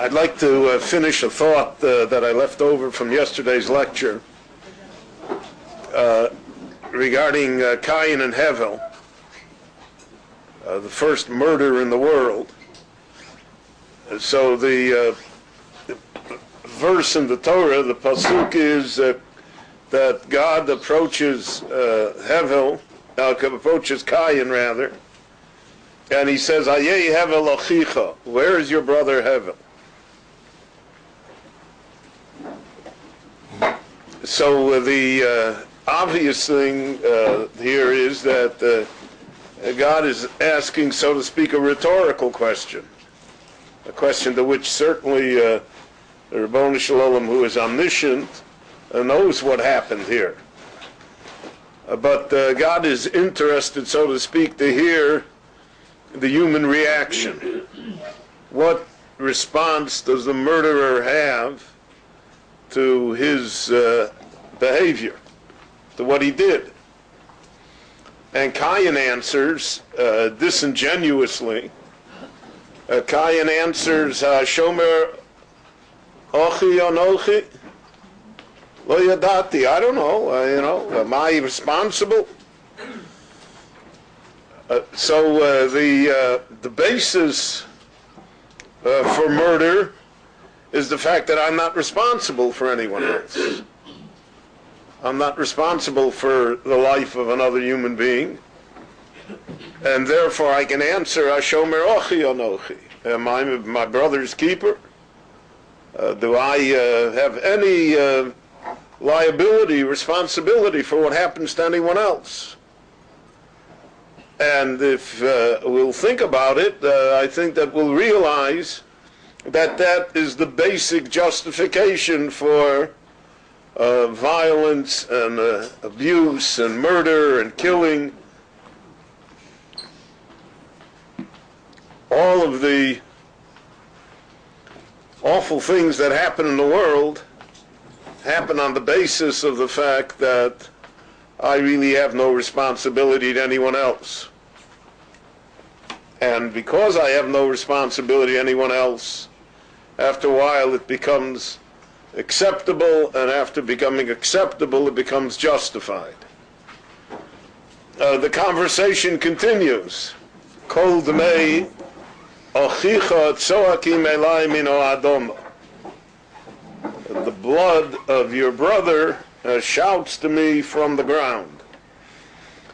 I'd like to finish a thought that I left over from yesterday's lecture regarding Cain and Hevel, the first murder in the world. So the verse in the Torah, the pasuk is that God approaches approaches Cain rather, and he says, "Ayei Hevel achicha, where is your brother Hevel?" So the obvious thing here is that God is asking, so to speak, a rhetorical question, a question to which certainly the Ribono Shel Olam, who is omniscient, knows what happened here. But God is interested, so to speak, to hear the human reaction. What response does the murderer have to his behavior, to what he did? And Cain answers disingenuously. Cain answers, "Shomer ochi anochi lo yadati." I don't know. Am I responsible? So the basis for murder is the fact that I'm not responsible for anyone else. I'm not responsible for the life of another human being, and therefore I can answer, "Ashomer ochi anochi." Am I my brother's keeper? Do I have any liability, responsibility for what happens to anyone else? And if we'll think about it, I think that we'll realize that that is the basic justification for violence and abuse and murder and killing. All of the awful things that happen in the world happen on the basis of the fact that I really have no responsibility to anyone else. And because I have no responsibility to anyone else, after a while it becomes acceptable, and after becoming acceptable it becomes justified. The conversation continues. Kol dmei achicha tzoakim elai mino adoma. The blood of your brother shouts to me from the ground.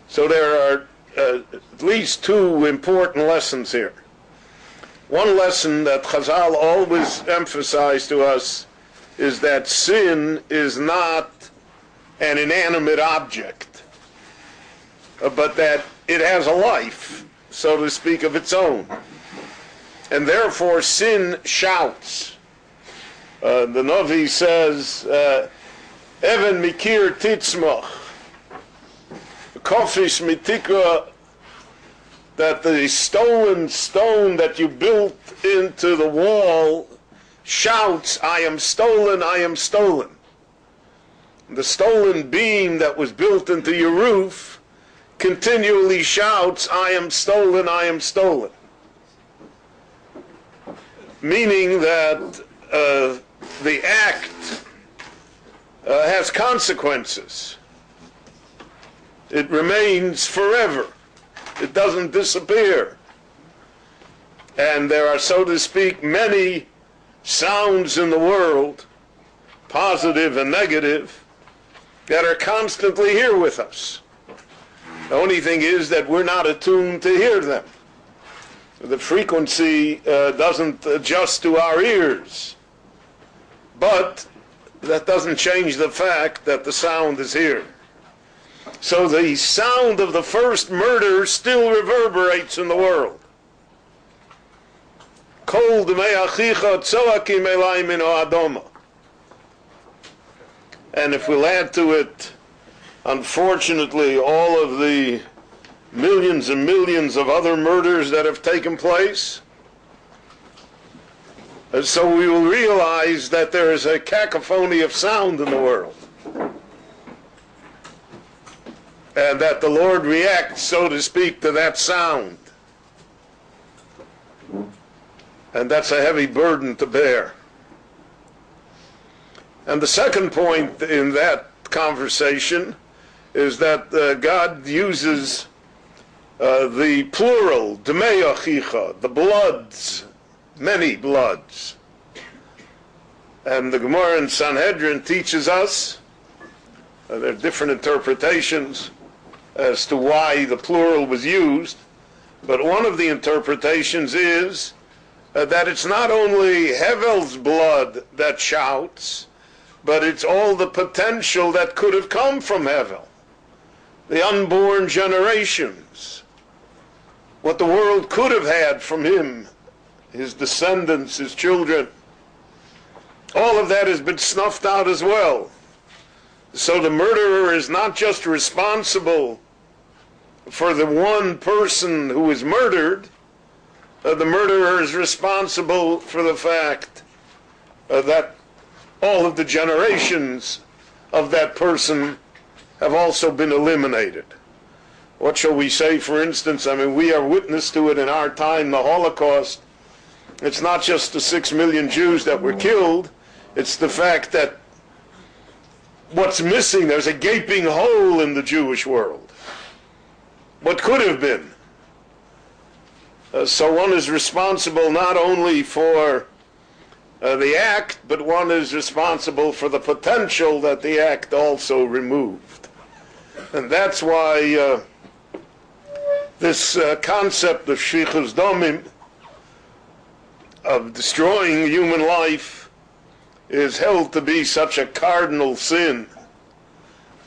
So there are at least two important lessons here. One lesson that Chazal always emphasized to us is that sin is not an inanimate object, but that it has a life, so to speak, of its own. And therefore sin shouts. The Navi says, "Even mikir titzmach, kofish mitikra," that the stolen stone that you built into the wall shouts, "I am stolen, I am stolen." The stolen beam that was built into your roof continually shouts, "I am stolen, I am stolen." Meaning that the act has consequences. It remains forever. It doesn't disappear. And there are, so to speak, many sounds in the world, positive and negative, that are constantly here with us. The only thing is that we're not attuned to hear them. The frequency doesn't adjust to our ears. But that doesn't change the fact that the sound is here. So the sound of the first murder still reverberates in the world. Kol dmei achicha tzoakim elai mino adoma. And if we'll add to it, unfortunately, all of the millions and millions of other murders that have taken place, so we will realize that there is a cacophony of sound in the world. And that the Lord reacts, so to speak, to that sound. And that's a heavy burden to bear. And the second point in that conversation is that God uses the plural, Demei Achicha, the bloods, many bloods. And the Gemara in Sanhedrin teaches us, there are different interpretations as to why the plural was used, but one of the interpretations is that it's not only Hevel's blood that shouts, but it's all the potential that could have come from Hevel, the unborn generations, what the world could have had from him, his descendants, his children. All of that has been snuffed out as well. So the murderer is not just responsible for the one person who is murdered, the murderer is responsible for the fact that all of the generations of that person have also been eliminated. What shall we say, for instance? I mean, we are witness to it in our time, the Holocaust. It's not just the 6 million Jews that were killed, it's the fact that what's missing, there's a gaping hole in the Jewish world. What could have been? So one is responsible not only for the act, but one is responsible for the potential that the act also removed. And that's why this concept of Shfichus Damim, of destroying human life, is held to be such a cardinal sin,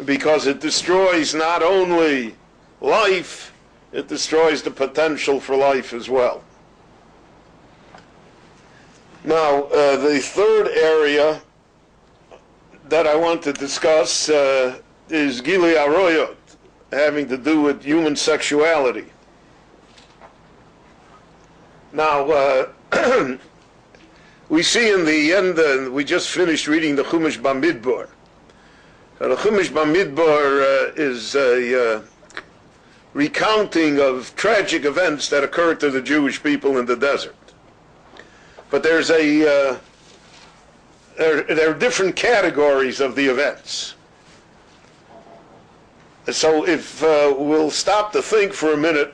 because it destroys not only life, it destroys the potential for life as well. Now, the third area that I want to discuss is Gilui Arayos, having to do with human sexuality. Now, we see in the end, we just finished reading the Chumash Bamidbar. The Chumash Bamidbar is a recounting of tragic events that occurred to the Jewish people in the desert. But there are different categories of the events. So if we'll stop to think for a minute,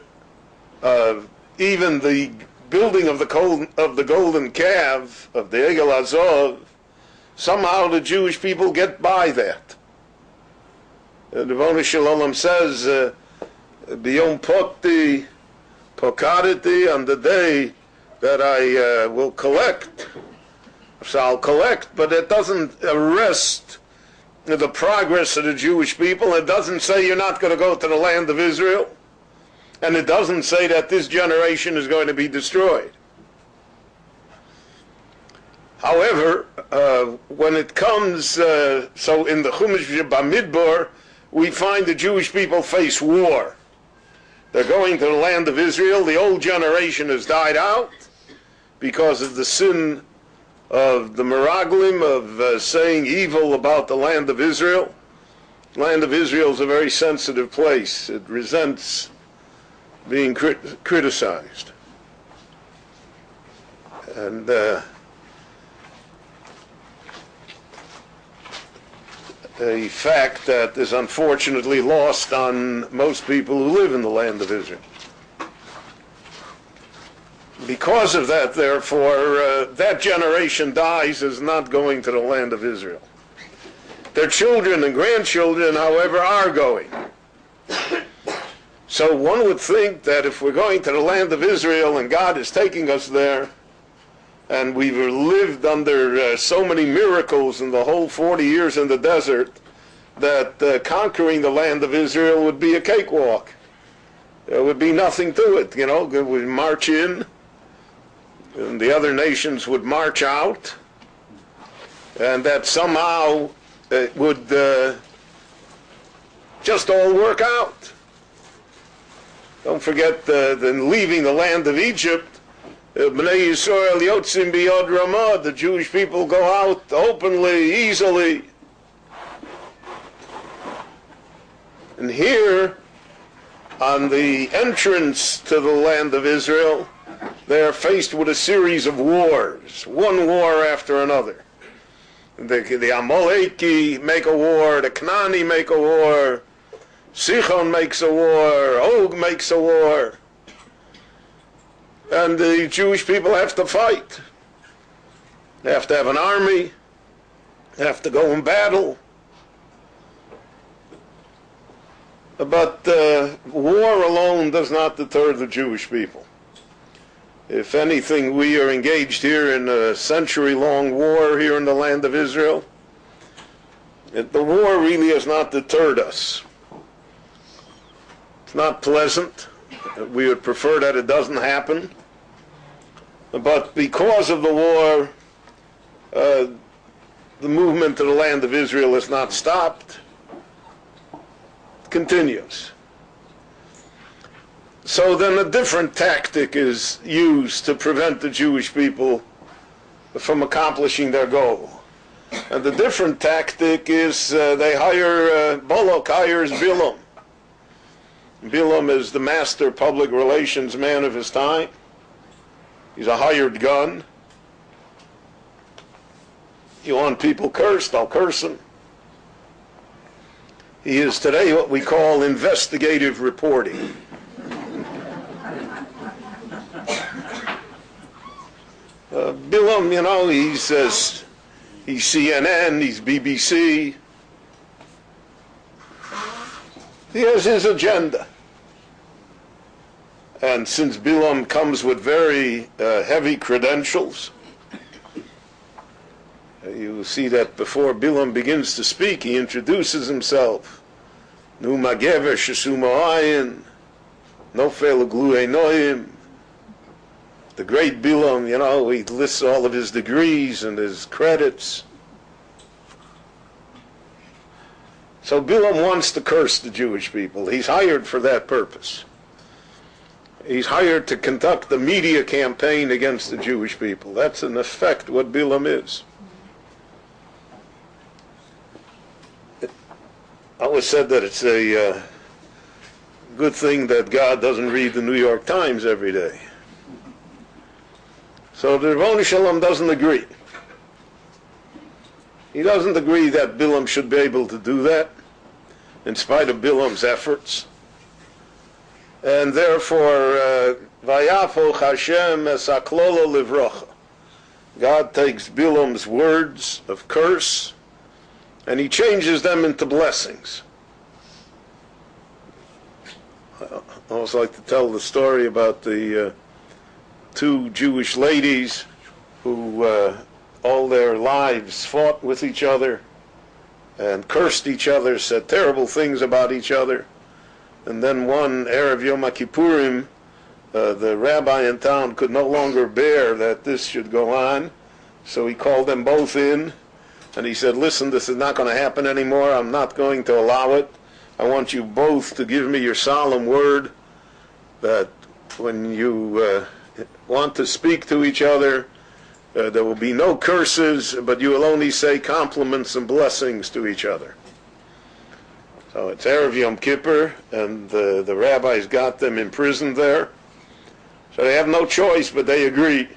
even the building of the golden calf, of the Egel Azov, somehow the Jewish people get by that. The Rebbeinu Shalom says, B'yom Pokti, Pokaditi, on the day that I will collect. So I'll collect, but it doesn't arrest the progress of the Jewish people. It doesn't say you're not going to go to the land of Israel. And it doesn't say that this generation is going to be destroyed. However, when it comes, so in the Chumash Bamidbar, we find the Jewish people face war. They're going to the land of Israel. The old generation has died out because of the sin of the Meraglim, of saying evil about the land of Israel. The land of Israel is a very sensitive place. It resents being criticized. And a fact that is unfortunately lost on most people who live in the land of Israel. Because of that, therefore, that generation dies as not going to the land of Israel. Their children and grandchildren, however, are going. So one would think that if we're going to the land of Israel and God is taking us there, and we've lived under so many miracles in the whole 40 years in the desert, that conquering the land of Israel would be a cakewalk. There would be nothing to it, you know. We'd march in, and the other nations would march out, and that somehow it would just all work out. Don't forget then leaving the land of Egypt, Bnei Yisrael Yotzim Biyod Ramah, the Jewish people go out openly, easily. And here, on the entrance to the land of Israel, They are faced with a series of wars, one war after another. The Amaleki make a war, the Knani make a war, Sichon makes a war, Og makes a war. And the Jewish people have to fight. They have to have an army. They have to go in battle. But war alone does not deter the Jewish people. If anything, we are engaged here in a century-long war here in the land of Israel. The war really has not deterred us. It's not pleasant. We would prefer that it doesn't happen. But because of the war, the movement to the land of Israel has not stopped. It continues. So then a different tactic is used to prevent the Jewish people from accomplishing their goal. And the different tactic is Balak hires Bilam. Bilam is the master public relations man of his time. He's a hired gun. You want people cursed, I'll curse them. He is today what we call investigative reporting. Bilam, he's CNN, he's BBC. He has his agenda. And since Bilam comes with very heavy credentials, you see that before Bilam begins to speak, he introduces himself. Nu magever shesu ma'ayin, nofel Gilui noim. The great Bilam, he lists all of his degrees and his credits. So Bilam wants to curse the Jewish people. He's hired for that purpose. He's hired to conduct the media campaign against the Jewish people. That's in effect what Bilam is. I always said that it's a good thing that God doesn't read the New York Times every day. So the Rebbeinu Shalom doesn't agree. He doesn't agree that Bilam should be able to do that, in spite of Bilam's efforts. And therefore, Vayafoch Hashem es haklolo livrocha. God takes Bilam's words of curse and he changes them into blessings. I always like to tell the story about the two Jewish ladies who all their lives fought with each other and cursed each other, said terrible things about each other. And then one Erev Yom Kippurim, the rabbi in town could no longer bear that this should go on, so he called them both in, and he said, listen, this is not going to happen anymore. I'm not going to allow it. I want you both to give me your solemn word that when you want to speak to each other, there will be no curses, but you will only say compliments and blessings to each other. So it's Erev Yom Kippur, and the rabbis got them imprisoned there. So they have no choice, but they agree.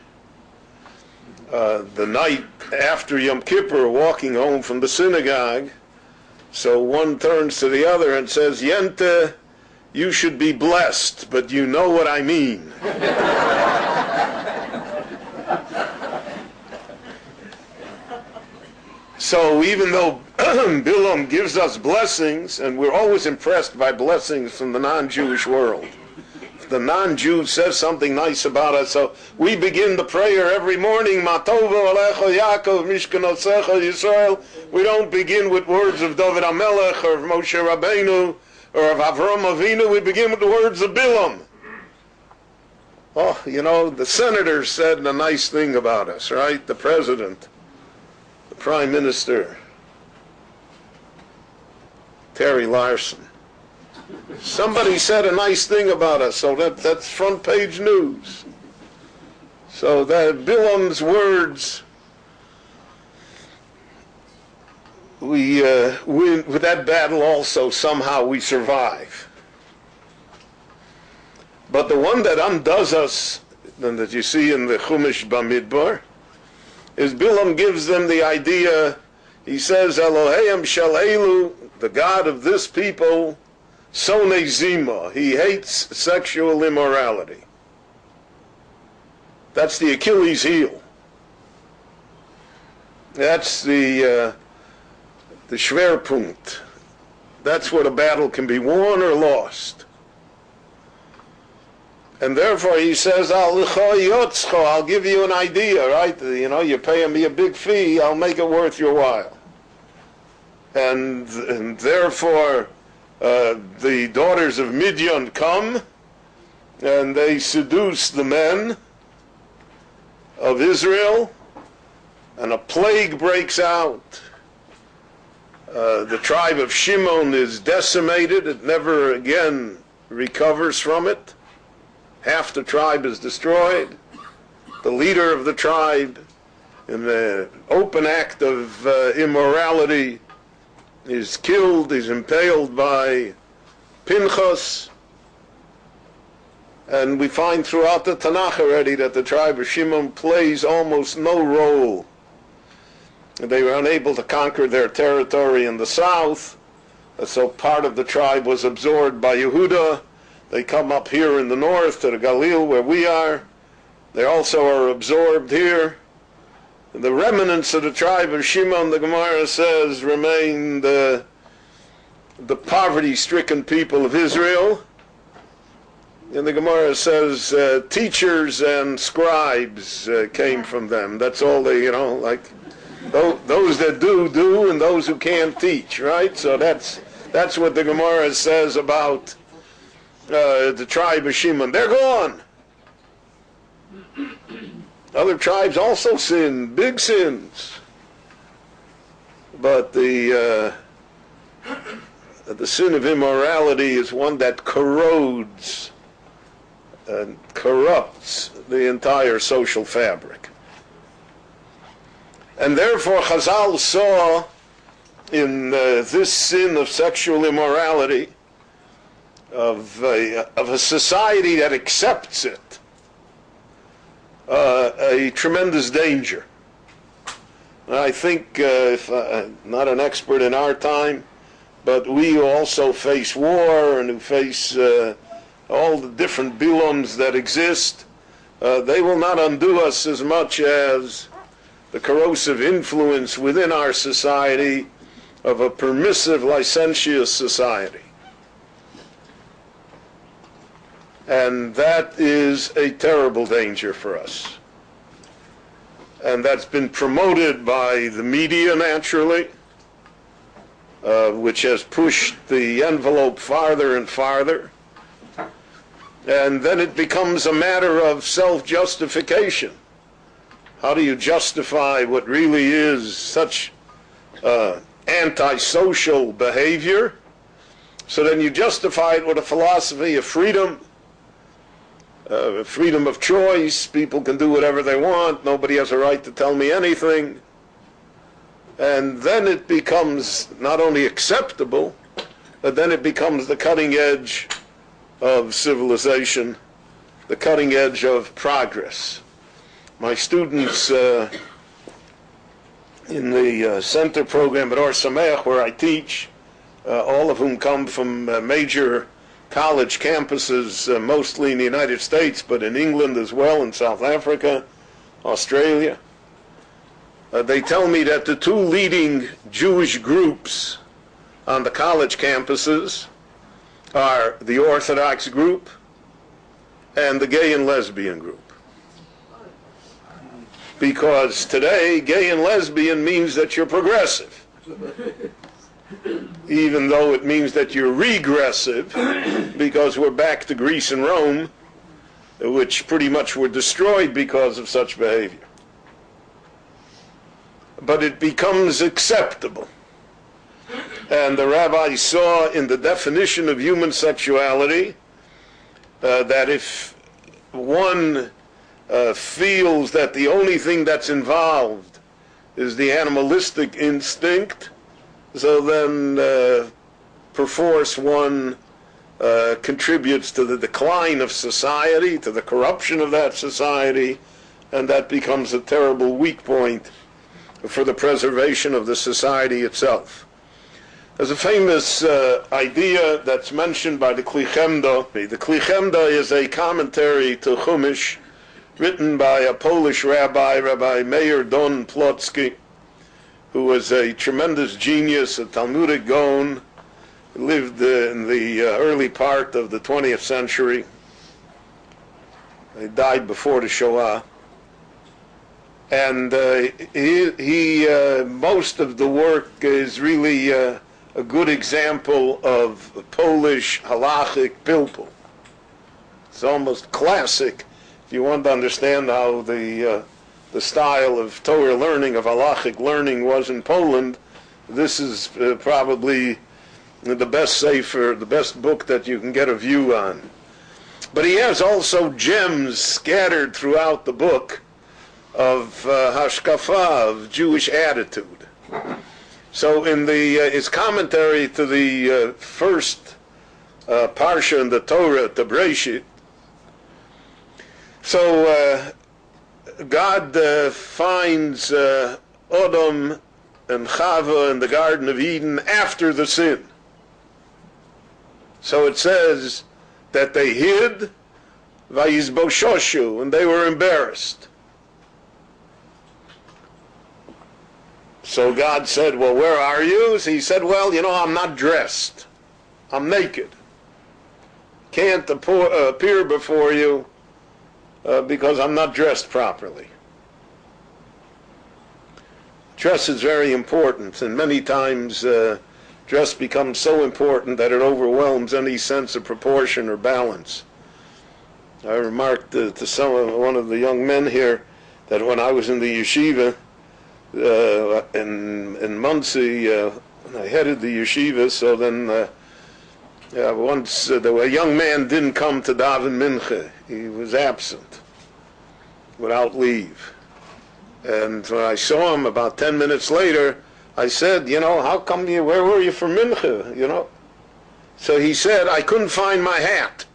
The night after Yom Kippur, walking home from the synagogue, so one turns to the other and says, Yente, you should be blessed, but you know what I mean. So even though Bilam gives us blessings, and we're always impressed by blessings from the non-Jewish world, if the non-Jew says something nice about us, so we begin the prayer every morning, Matovo Alecho Yaakov Mishkanosecha Yisrael. We don't begin with words of David HaMelech or of Moshe Rabbeinu or of Avram Avinu. We begin with the words of Bilam. Oh, the senator said a nice thing about us, right? The president, the prime minister, Terry Larson. Somebody said a nice thing about us, so that's front page news. So that Bilam's words, we win with that battle also. Somehow we survive. But the one that undoes us than that you see in the Chumash Bamidbar, is Bilam gives them the idea. He says, Elohim shel elu, the God of this people, sonei zima, he hates sexual immorality. That's the Achilles heel. That's the Schwerpunkt. That's what a battle can be won or lost. And therefore he says, I'll give you an idea, right? You're paying me a big fee, I'll make it worth your while. And therefore the daughters of Midian come, and they seduce the men of Israel, and a plague breaks out. The tribe of Shimon is decimated. It never again recovers from it. Half the tribe is destroyed. The leader of the tribe, in the open act of immorality, is killed. He's impaled by Pinchas. And we find throughout the Tanakh already that the tribe of Shimon plays almost no role. They were unable to conquer their territory in the south, so part of the tribe was absorbed by Yehuda. They come up here in the north to the Galil where we are. They also are absorbed here. The remnants of the tribe of Shimon, the Gemara says, remain the poverty-stricken people of Israel. And the Gemara says teachers and scribes came from them. That's all they, like those that do, and those who can't teach, right? So that's what the Gemara says about the tribe of Shimon. They're gone. Other tribes also sin, big sins. But the sin of immorality is one that corrodes and corrupts the entire social fabric. And therefore Chazal saw in this sin of sexual immorality, of a society that accepts it, a tremendous danger. And I think, if not an expert in our time, but we who also face war and who face all the different bilums that exist, they will not undo us as much as the corrosive influence within our society of a permissive, licentious society. And that is a terrible danger for us. And that's been promoted by the media, naturally, which has pushed the envelope farther and farther. And then it becomes a matter of self-justification. How do you justify what really is such antisocial behavior? So then you justify it with a philosophy of freedom, freedom of choice. People can do whatever they want. Nobody has a right to tell me anything. And then it becomes not only acceptable, but then it becomes the cutting edge of civilization, the cutting edge of progress. My students in the center program at Or Sameach, where I teach, all of whom come from major college campuses, mostly in the United States, but in England as well, in South Africa, Australia. They tell me that the two leading Jewish groups on the college campuses are the Orthodox group and the gay and lesbian group. Because today, gay and lesbian means that you're progressive, even though it means that you're regressive, because we're back to Greece and Rome, which pretty much were destroyed because of such behavior. But it becomes acceptable. And the Rabbi saw in the definition of human sexuality that if one feels that the only thing that's involved is the animalistic instinct, so then perforce one contributes to the decline of society, to the corruption of that society, and that becomes a terrible weak point for the preservation of the society itself. There's a famous idea that's mentioned by the Kli Chemda. The Kli Chemda is a commentary to Chumash written by a Polish rabbi, Rabbi Meir Don Plotsky, who was a tremendous genius, a Talmudic Gaon, lived in the early part of the 20th century. He died before the Shoah. And most of the work is really a good example of Polish halachic pilpul. It's almost classic if you want to understand how the style of Torah learning, of halachic learning was in Poland. This is probably the best sefer, the best book that you can get a view on. But he has also gems scattered throughout the book of hashkafa, of Jewish attitude. So in his commentary to the first parsha in the Torah, the Bereshit, so God finds Adam and Chava in the Garden of Eden after the sin. So it says that they hid, vayizboshoshu, and they were embarrassed. So God said, well, where are you? So he said, well, I'm not dressed. I'm naked. Can't appear before you because I'm not dressed properly. Dress is very important, and many times dress becomes so important that it overwhelms any sense of proportion or balance. I remarked to one of the young men here that when I was in the yeshiva, in Muncie, I headed the yeshiva, so then once a young man didn't come to daven mincha. He was absent without leave. And when I saw him about 10 minutes later, I said, how come where were you for mincha, So he said, I couldn't find my hat.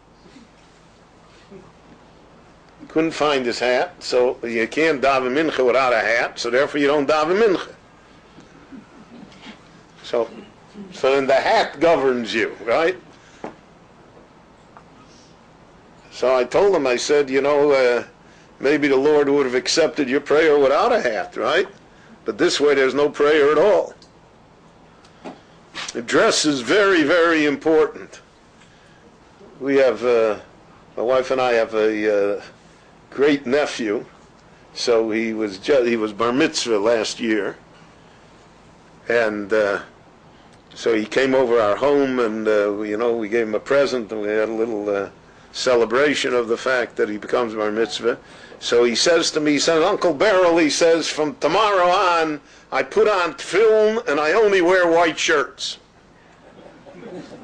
Couldn't find his hat, so you can't daven mincha without a hat, so therefore you don't daven mincha. So then the hat governs you, right? So I told him, I said, maybe the Lord would have accepted your prayer without a hat, right? But this way there's no prayer at all. The dress is very, very important. We have, my wife and I have a great nephew, so he was bar mitzvah last year, and so he came over our home, and we gave him a present, and we had a little celebration of the fact that he becomes bar mitzvah. So he says to me, he says, Uncle Berel, he says, from tomorrow on, I put on tefillin and I only wear white shirts.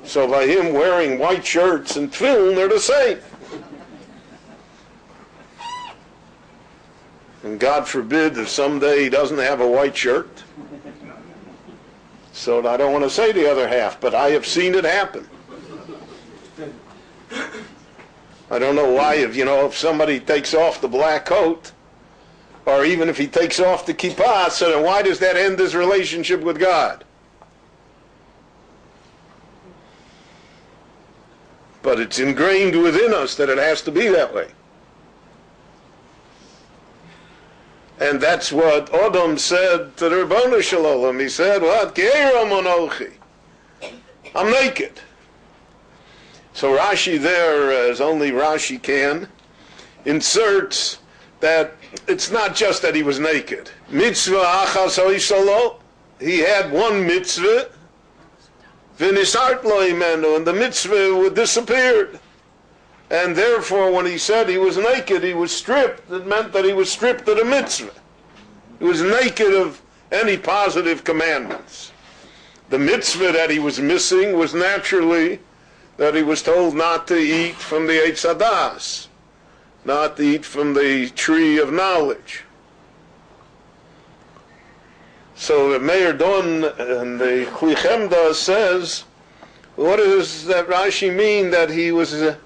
So by him wearing white shirts and tefillin, they're the same. And God forbid if someday he doesn't have a white shirt. So I don't want to say the other half, but I have seen it happen. I don't know why, if somebody takes off the black coat, or even if he takes off the kippah, so then why does that end his relationship with God? But it's ingrained within us that it has to be that way. And that's what Adam said to the Ribono Shel Olam. He said, what? I'm naked. So Rashi there, as only Rashi can, inserts that it's not just that he was naked. Mitzvah achas oisalo, he had one mitzvah, v'nisart lo imenu, and the mitzvah disappeared. And therefore, when he said he was naked, he was stripped, it meant that he was stripped of the mitzvah. He was naked of any positive commandments. The mitzvah that he was missing was naturally that he was told not to eat from the Eitz Hadas, not to eat from the tree of knowledge. So the Meir Don and the Kli Chemda says, what does that Rashi mean that he was a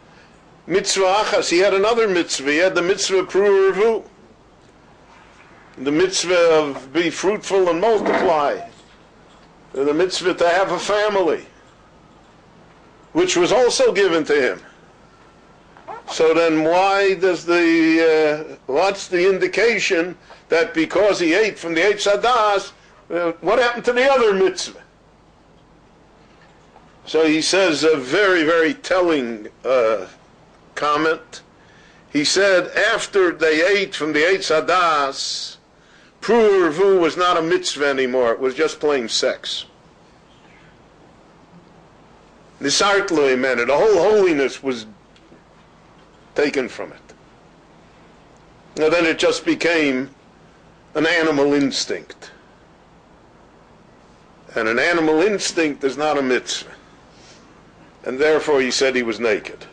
mitzvah achas? He had another mitzvah. He had the mitzvah pru'urvu, the mitzvah of be fruitful and multiply, the mitzvah to have a family, which was also given to him. So then why does what's the indication that because he ate from the Eitz Hadas, what happened to the other mitzvah? So he says a very, very telling comment. He said after they ate from the Eitz Hadas, Pru'urvu was not a mitzvah anymore. It was just plain sex. Nisartloi meant it. The whole holiness was taken from it. And then it just became an animal instinct. And an animal instinct is not a mitzvah. And therefore he said he was naked.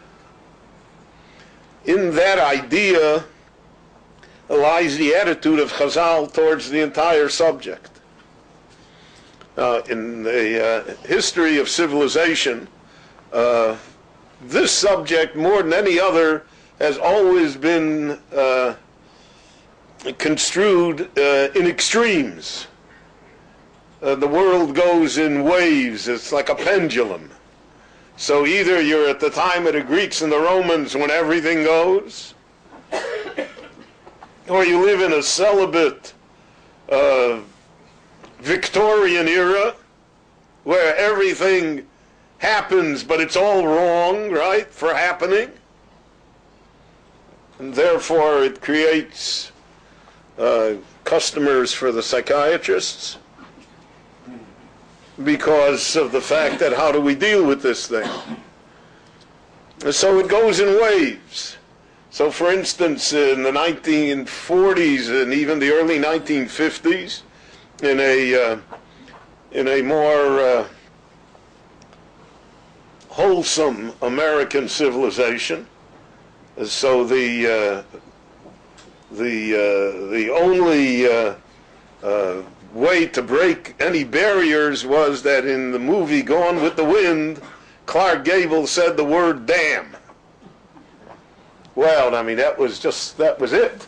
In that idea lies the attitude of Chazal towards the entire subject. In the history of civilization, this subject, more than any other, has always been construed in extremes. The world goes in waves. It's like a pendulum. So either you're at the time of the Greeks and the Romans when everything goes, or you live in a celibate Victorian era where everything happens, but it's all wrong, right, for happening. And therefore it creates customers for the psychiatrists because of the fact that how do we deal with this thing? And so it goes in waves. So for instance, in the 1940s and even the early 1950s, in a more wholesome American civilization, so the only way to break any barriers was that in the movie Gone with the Wind, Clark Gable said the word damn. Well, I mean, that was it.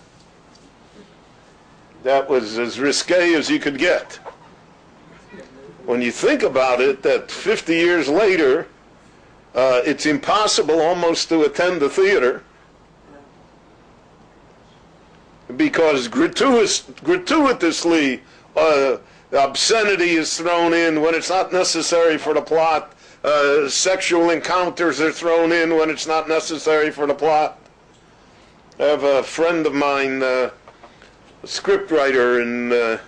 That was as risque as you could get. When you think about it, that 50 years later, it's impossible almost to attend the theater because gratuitously obscenity is thrown in when it's not necessary for the plot. Sexual encounters are thrown in when it's not necessary for the plot. I have a friend of mine, a scriptwriter in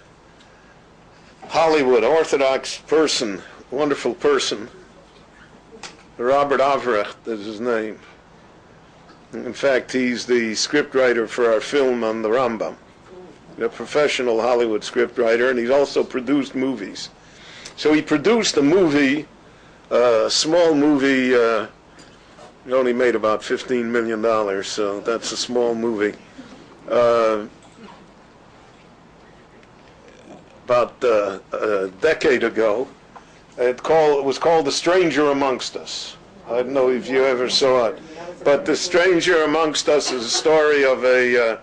Hollywood, Orthodox person, wonderful person. Robert Avrecht is his name. In fact, he's the scriptwriter for our film on the Rambam. A professional Hollywood scriptwriter, and he's also produced movies. So he produced a movie, a small movie. It only made about $15 million, so that's a small movie. About a decade ago, it was called The Stranger Amongst Us. I don't know if you ever saw it, but The Stranger Amongst Us is a story of a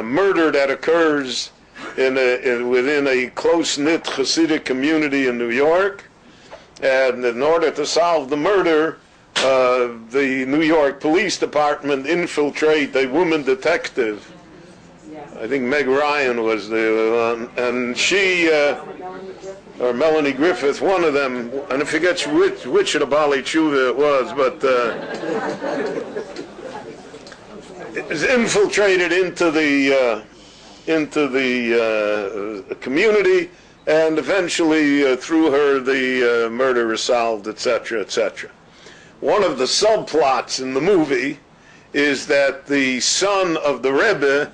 murder that occurs within a close-knit Hasidic community in New York, and in order to solve the murder, the New York Police Department infiltrate a woman detective. I think Meg Ryan was the one, and she, or Melanie Griffith, one of them, and I forget which of the Bali Tshuva it was, but it was infiltrated into the community, and eventually through her the murder is solved, etc., etc. One of the subplots in the movie is that the son of the Rebbe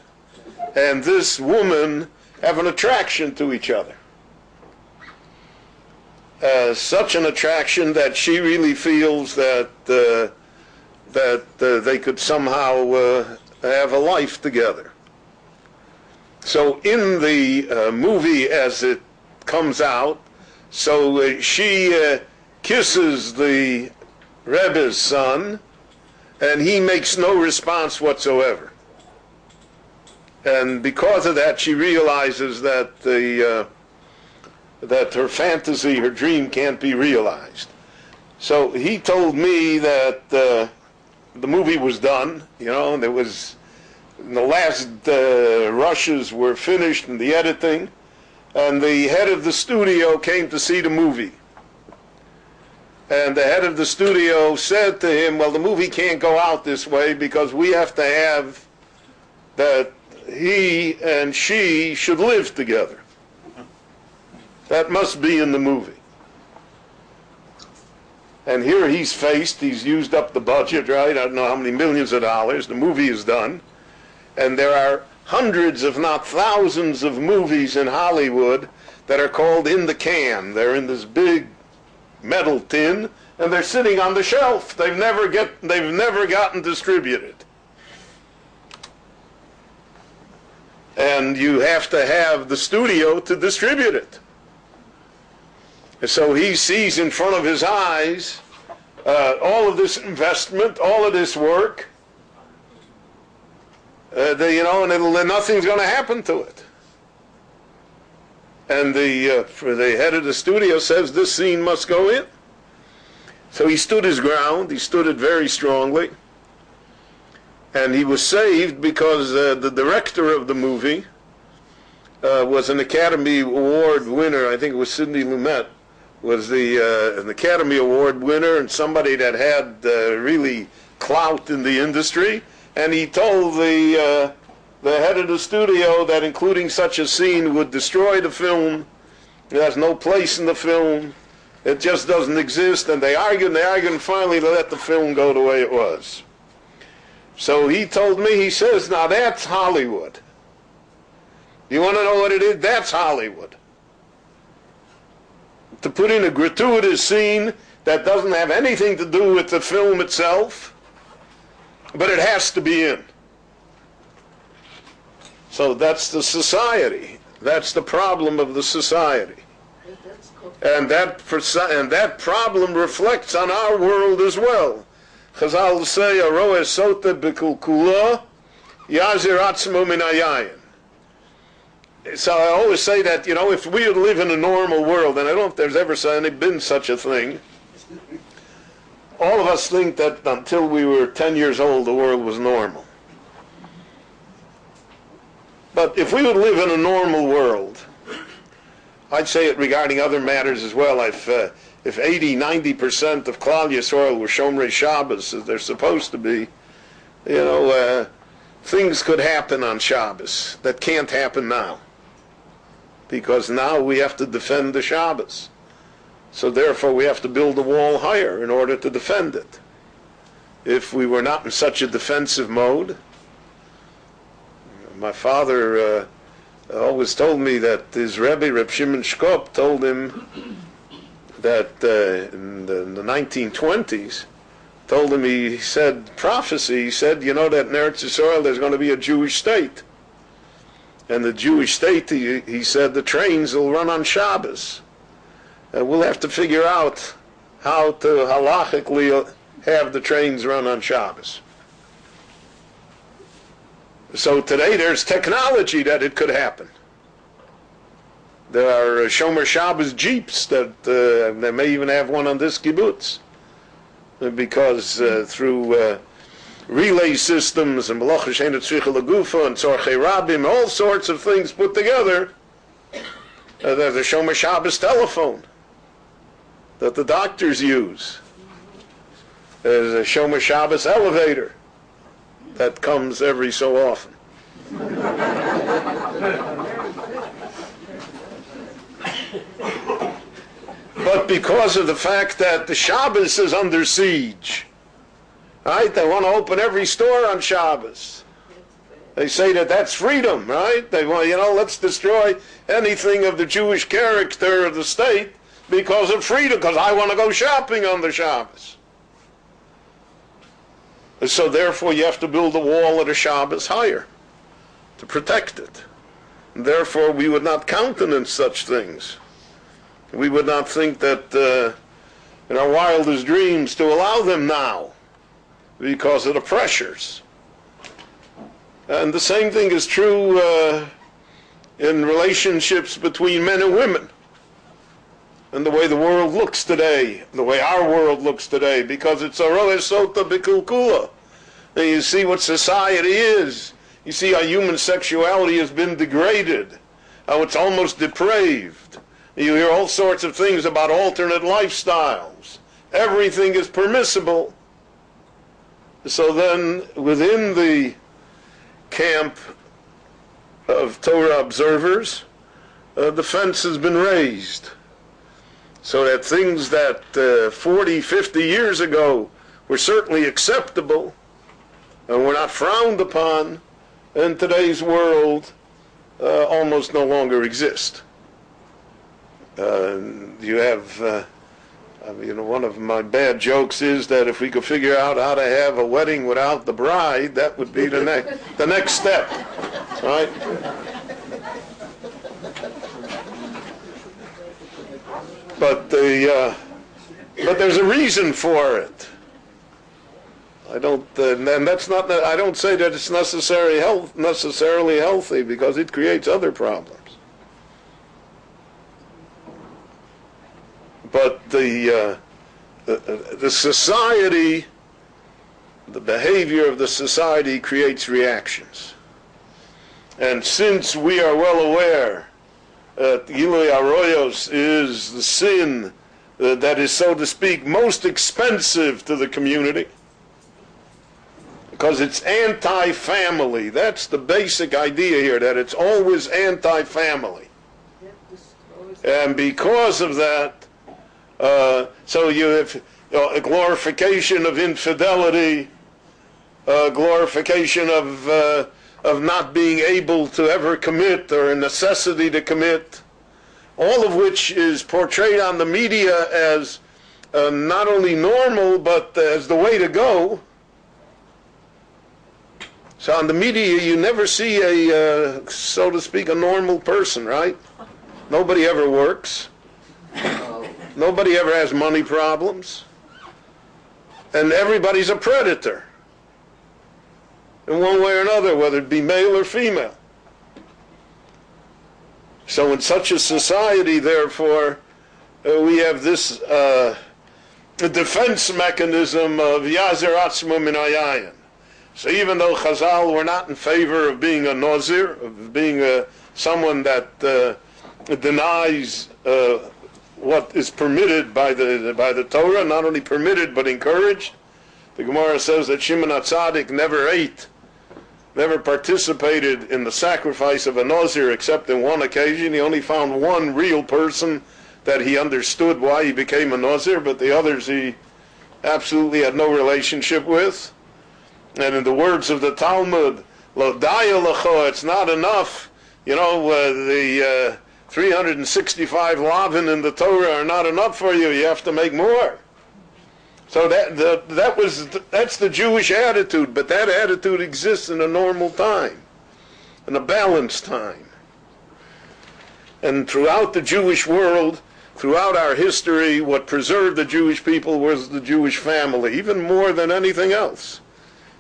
and this woman have an attraction to each other. Such an attraction that she really feels that they could somehow have a life together. So in the movie as it comes out, so she kisses the Rebbe's son, and he makes no response whatsoever. And because of that, she realizes that that her fantasy, her dream, can't be realized. So he told me that the movie was done, and there was, the last rushes were finished in the editing, and the head of the studio came to see the movie. And the head of the studio said to him, well, the movie can't go out this way because we have to have that he and she should live together. That must be in the movie. And here he's used up the budget, right? I don't know how many millions of dollars. The movie is done. And there are hundreds, if not thousands, of movies in Hollywood that are called in the can. They're in this big metal tin, and they're sitting on the shelf. They've never gotten distributed. And you have to have the studio to distribute it. So he sees in front of his eyes all of this investment, all of this work, and nothing's going to happen to it. And the head of the studio says this scene must go in. So he stood his ground. He stood it very strongly. And he was saved because the director of the movie was an Academy Award winner. I think it was Sidney Lumet, was an Academy Award winner and somebody that had really clout in the industry. And he told the head of the studio that including such a scene would destroy the film. It has no place in the film. It just doesn't exist. And they argued, and finally they let the film go the way it was. So he told me, he says, now that's Hollywood. You want to know what it is? That's Hollywood. To put in a gratuitous scene that doesn't have anything to do with the film itself, but it has to be in. So that's the society. That's the problem of the society. And that problem reflects on our world as well. Chazal say, Arayos sota b'kulkula yazir atzmo min hayayin. So I always say that, if we would live in a normal world, and I don't know if there's ever been such a thing, all of us think that until we were 10 years old, the world was normal. But if we would live in a normal world, I'd say it regarding other matters as well. If 80, 90% of Klal Yisrael were Shomrei Shabbos, as they're supposed to be, things could happen on Shabbos that can't happen now. Because now we have to defend the Shabbos. So therefore we have to build a wall higher in order to defend it. If we were not in such a defensive mode, my father always told me that his Rabbi, Reb Shimon Shkop, told him that in the 1920s, told him, he said, prophecy, he said, that in Eretz Yisrael there's going to be a Jewish state. And the Jewish state, he said, the trains will run on Shabbos. And we'll have to figure out how to halachically have the trains run on Shabbos. So today there's technology that it could happen. There are Shomer Shabbos Jeeps that they may even have one on this kibbutz. Because through relay systems and Malacha Sheina Tzricha Lagufa and Tzorchei Rabim, all sorts of things put together, there's a Shomer Shabbos telephone that the doctors use. There's a Shomer Shabbos elevator that comes every so often. But because of the fact that the Shabbos is under siege, right? They want to open every store on Shabbos. They say that that's freedom, right? They want, let's destroy anything of the Jewish character of the state because of freedom, because I want to go shopping on the Shabbos. So therefore you have to build a wall at a Shabbos higher to protect it. And therefore we would not countenance such things. We would not think that in our wildest dreams to allow them now because of the pressures. And the same thing is true in relationships between men and women, and the way the world looks today, the way our world looks today, because it's Arayos sota bikulkula. And you see what society is. You see how human sexuality has been degraded, how it's almost depraved. You hear all sorts of things about alternate lifestyles. Everything is permissible. So then, within the camp of Torah observers, the fence has been raised, so that things that 40, 50 years ago were certainly acceptable and were not frowned upon, in today's world almost no longer exist. You have, one of my bad jokes is that if we could figure out how to have a wedding without the bride, that would be the next step, right? But there's a reason for it. I don't, and that's not. I don't say that it's necessarily healthy, because it creates other problems. But the society, the behavior of the society creates reactions. And since we are well aware that Gilui Arayos is the sin that is, so to speak, most expensive to the community, because it's anti-family. That's the basic idea here, that it's always anti-family. And because of that, so you have a glorification of infidelity, a glorification of not being able to ever commit, or a necessity to commit, all of which is portrayed on the media as not only normal, but as the way to go. So on the media, you never see a, so to speak, a normal person, right? Nobody ever works. Nobody ever has money problems. And everybody's a predator, in one way or another, whether it be male or female. So in such a society, therefore, we have this defense mechanism of Yazer Atzmo Min Hayayin. So even though Chazal were not in favor of being a Nazir, of being someone that denies what is permitted by the Torah, not only permitted but encouraged, the Gemara says that Shimon HaTzadik never participated in the sacrifice of a Nazir except in one occasion. He only found one real person that he understood why he became a Nazir, but the others he absolutely had no relationship with. And in the words of the Talmud, Lo daya lecho, it's not enough. The 365 lavin in the Torah are not enough for you. You have to make more. So that's the Jewish attitude, but that attitude exists in a normal time, in a balanced time. And throughout the Jewish world, throughout our history, what preserved the Jewish people was the Jewish family, even more than anything else.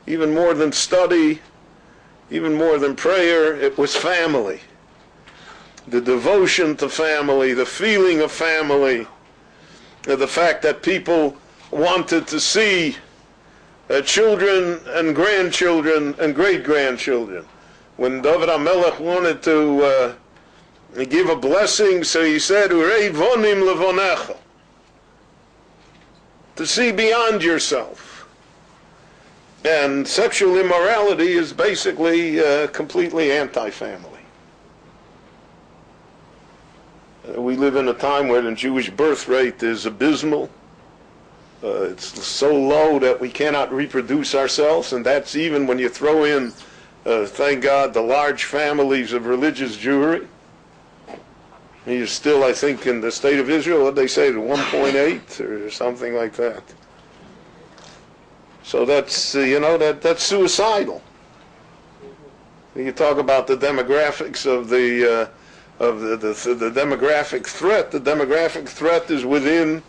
Even more than study, even more than prayer, it was family. The devotion to family, the feeling of family, the fact that people wanted to see children and grandchildren and great-grandchildren. When David HaMelech wanted to give a blessing, so he said, Urei vonim levonecha, to see beyond yourself. And sexual immorality is basically completely anti-family. We live in a time where the Jewish birth rate is abysmal. It's so low that we cannot reproduce ourselves, and that's even when you throw in, thank God, the large families of religious Jewry. You're still, I think, in the state of Israel, what they say, 1.8 or something like that. So that's, that's suicidal. You talk about the demographics of the demographic threat. The demographic threat is within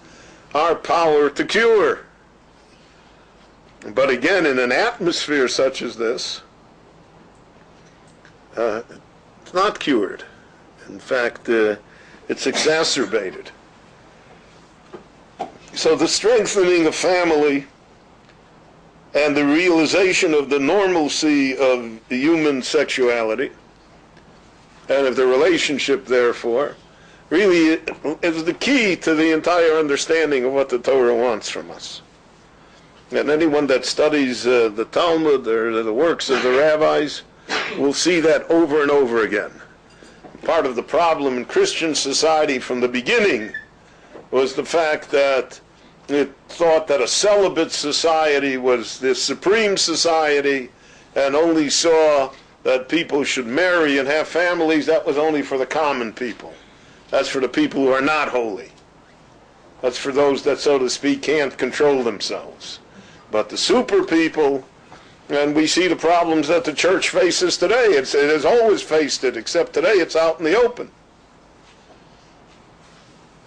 our power to cure. But again, in an atmosphere such as this, it's not cured. In fact, it's exacerbated. So the strengthening of family and the realization of the normalcy of human sexuality and of the relationship, therefore, really is the key to the entire understanding of what the Torah wants from us. And anyone that studies the Talmud or the works of the rabbis will see that over and over again. Part of the problem in Christian society from the beginning was the fact that it thought that a celibate society was the supreme society and only saw that people should marry and have families. That was only for the common people. That's for the people who are not holy. That's for those that, so to speak, can't control themselves. But the super people, and we see the problems that the church faces today. It has always faced it, except today it's out in the open.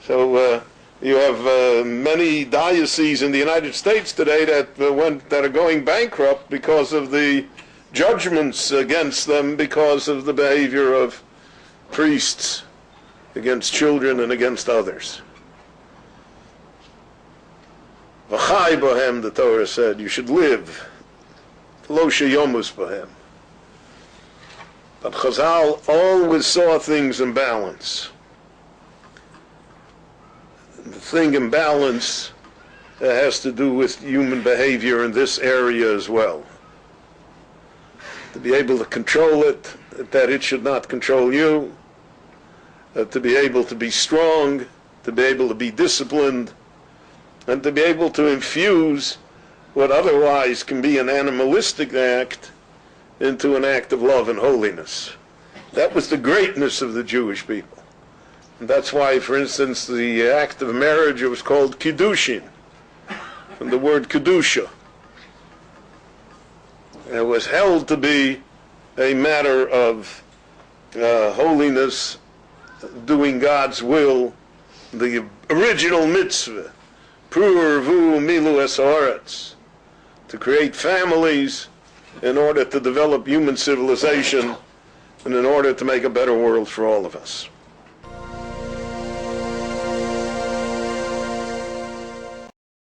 So you have many dioceses in the United States today that are going bankrupt because of the judgments against them because of the behavior of priests against children and against others. V'chai bohem, the Torah said, you should live. Lo sheyomus bohem. But Chazal always saw things in balance. The thing in balance has to do with human behavior in this area as well. To be able to control it, that it should not control you, to be able to be strong, to be able to be disciplined, and to be able to infuse what otherwise can be an animalistic act into an act of love and holiness. That was the greatness of the Jewish people. And that's why, for instance, the act of marriage, it was called kiddushin, from the word kedusha. It was held to be a matter of holiness, doing God's will, the original mitzvah, Pru'urvu milu es haaretz, to create families in order to develop human civilization and in order to make a better world for all of us.